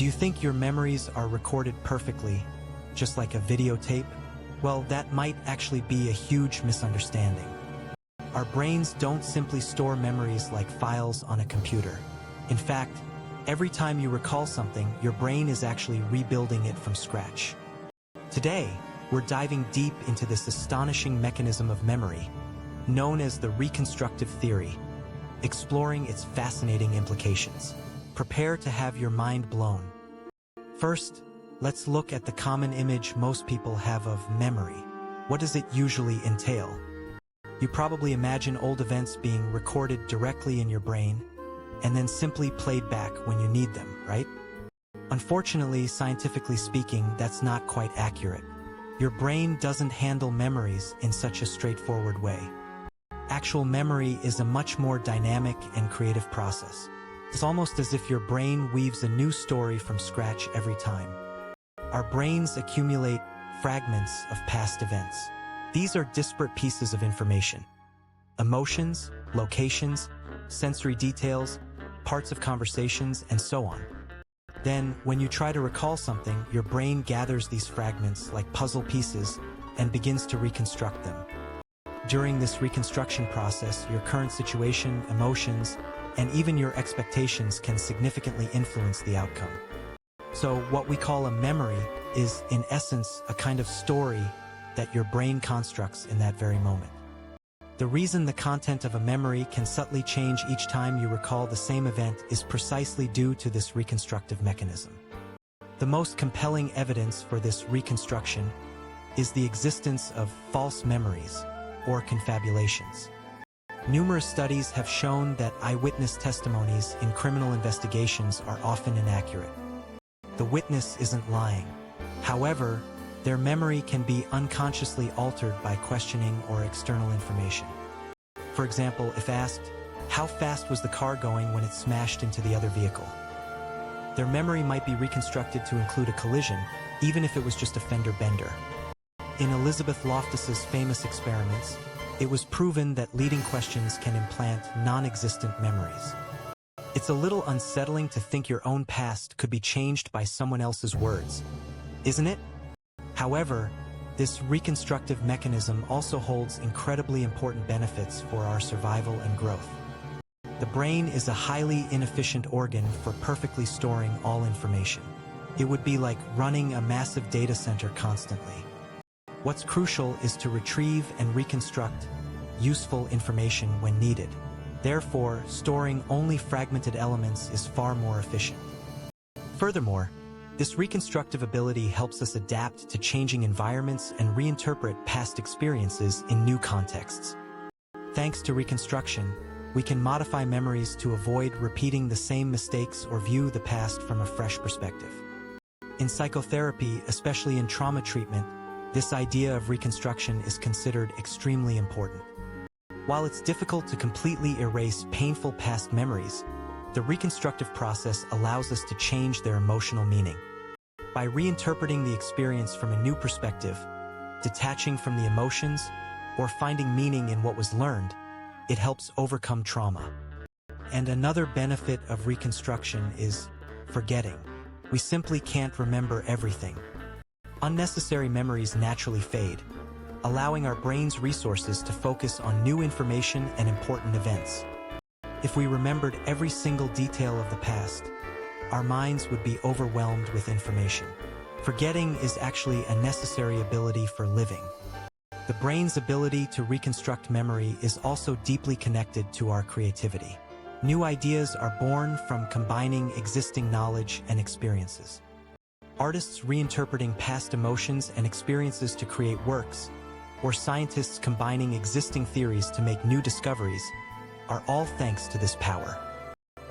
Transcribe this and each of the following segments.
Do you think your memories are recorded perfectly, just like a videotape? Well, that might actually be a huge misunderstanding. Our brains don't simply store memories like files on a computer. In fact, every time you recall something, your brain is actually rebuilding it from scratch. Today, we're diving deep into this astonishing mechanism of memory, known as the reconstructive theory, exploring its fascinating implications. Prepare to have your mind blown. First, let's look at the common image most people have of memory. What does it usually entail? You probably imagine old events being recorded directly in your brain and then simply played back when you need them, right? Unfortunately, scientifically speaking, that's not quite accurate. Your brain doesn't handle memories in such a straightforward way. Actual memory is a much more dynamic and creative process. It's almost as if your brain weaves a new story from scratch every time. Our brains accumulate fragments of past events. These are disparate pieces of information. Emotions, locations, sensory details, parts of conversations, and so on. Then, when you try to recall something, your brain gathers these fragments like puzzle pieces and begins to reconstruct them. During this reconstruction process, your current situation, emotions, and even your expectations can significantly influence the outcome. So, what we call a memory is, in essence, a kind of story that your brain constructs in that very moment. The reason the content of a memory can subtly change each time you recall the same event is precisely due to this reconstructive mechanism. The most compelling evidence for this reconstruction is the existence of false memories, or confabulations. Numerous studies have shown that eyewitness testimonies in criminal investigations are often inaccurate. The witness isn't lying. However, their memory can be unconsciously altered by questioning or external information. For example, if asked, how fast was the car going when it smashed into the other vehicle? Their memory might be reconstructed to include a collision, even if it was just a fender bender. In Elizabeth Loftus's famous experiments, it was proven that leading questions can implant non-existent memories. It's a little unsettling to think your own past could be changed by someone else's words, isn't it? However, this reconstructive mechanism also holds incredibly important benefits for our survival and growth. The brain is a highly inefficient organ for perfectly storing all information. It would be like running a massive data center constantly. What's crucial is to retrieve and reconstruct useful information when needed. Therefore, storing only fragmented elements is far more efficient. Furthermore, this reconstructive ability helps us adapt to changing environments and reinterpret past experiences in new contexts. Thanks to reconstruction, we can modify memories to avoid repeating the same mistakes or view the past from a fresh perspective. In psychotherapy, especially in trauma treatment, this idea of reconstruction is considered extremely important. While it's difficult to completely erase painful past memories, the reconstructive process allows us to change their emotional meaning. By reinterpreting the experience from a new perspective, detaching from the emotions, or finding meaning in what was learned, it helps overcome trauma. And another benefit of reconstruction is forgetting. We simply can't remember everything. Unnecessary memories naturally fade, allowing our brain's resources to focus on new information and important events. If we remembered every single detail of the past, our minds would be overwhelmed with information. Forgetting is actually a necessary ability for living. The brain's ability to reconstruct memory is also deeply connected to our creativity. New ideas are born from combining existing knowledge and experiences. Artists reinterpreting past emotions and experiences to create works, or scientists combining existing theories to make new discoveries, are all thanks to this power.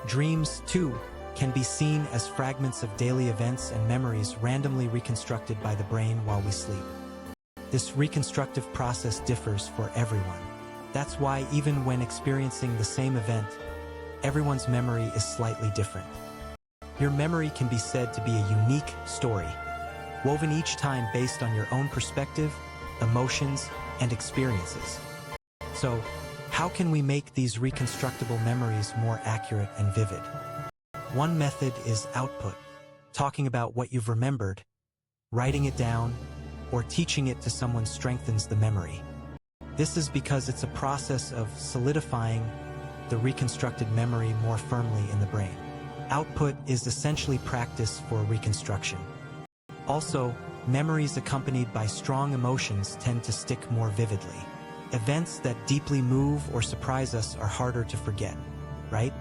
Dreams, too, can be seen as fragments of daily events and memories randomly reconstructed by the brain while we sleep. This reconstructive process differs for everyone. That's why even when experiencing the same event, everyone's memory is slightly different. Your memory can be said to be a unique story, woven each time based on your own perspective, emotions, and experiences. So, how can we make these reconstructible memories more accurate and vivid? One method is output. talking about what you've remembered, writing it down, or teaching it to someone strengthens the memory. This is because it's a process of solidifying the reconstructed memory more firmly in the brain. Output is essentially practice for reconstruction. Also, memories accompanied by strong emotions tend to stick more vividly. Events that deeply move or surprise us are harder to forget, right?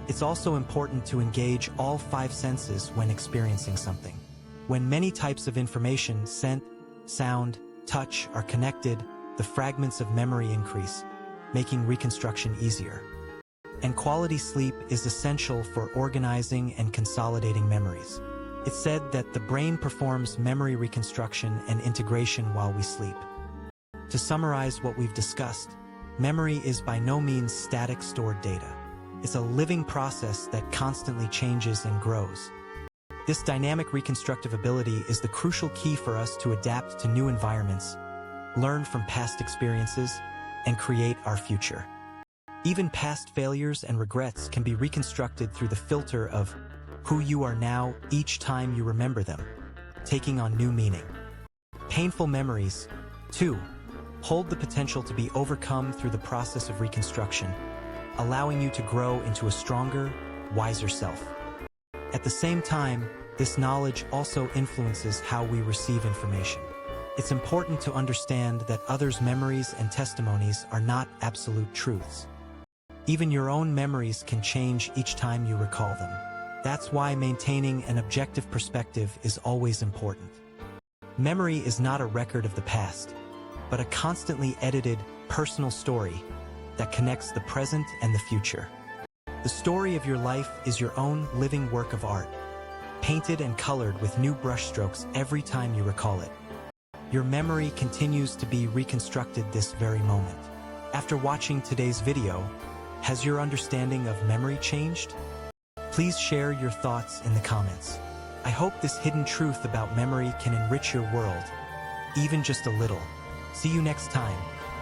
It's also important to engage all 5 senses when experiencing something. When many types of information, scent, sound, touch, are connected, the fragments of memory increase, making reconstruction easier. And quality sleep is essential for organizing and consolidating memories. It's said that the brain performs memory reconstruction and integration while we sleep. To summarize what we've discussed, memory is by no means static stored data. It's a living process that constantly changes and grows. This dynamic reconstructive ability is the crucial key for us to adapt to new environments, learn from past experiences, and create our future. Even past failures and regrets can be reconstructed through the filter of who you are now each time you remember them, taking on new meaning. Painful memories, too, hold the potential to be overcome through the process of reconstruction, allowing you to grow into a stronger, wiser self. At the same time, this knowledge also influences how we receive information. It's important to understand that others' memories and testimonies are not absolute truths. Even your own memories can change each time you recall them. That's why maintaining an objective perspective is always important. Memory is not a record of the past, but a constantly edited, personal story that connects the present and the future. The story of your life is your own living work of art, painted and colored with new brushstrokes every time you recall it. Your memory continues to be reconstructed this very moment. After watching today's video, has your understanding of memory changed? Please share your thoughts in the comments. I hope this hidden truth about memory can enrich your world, even just a little. See you next time.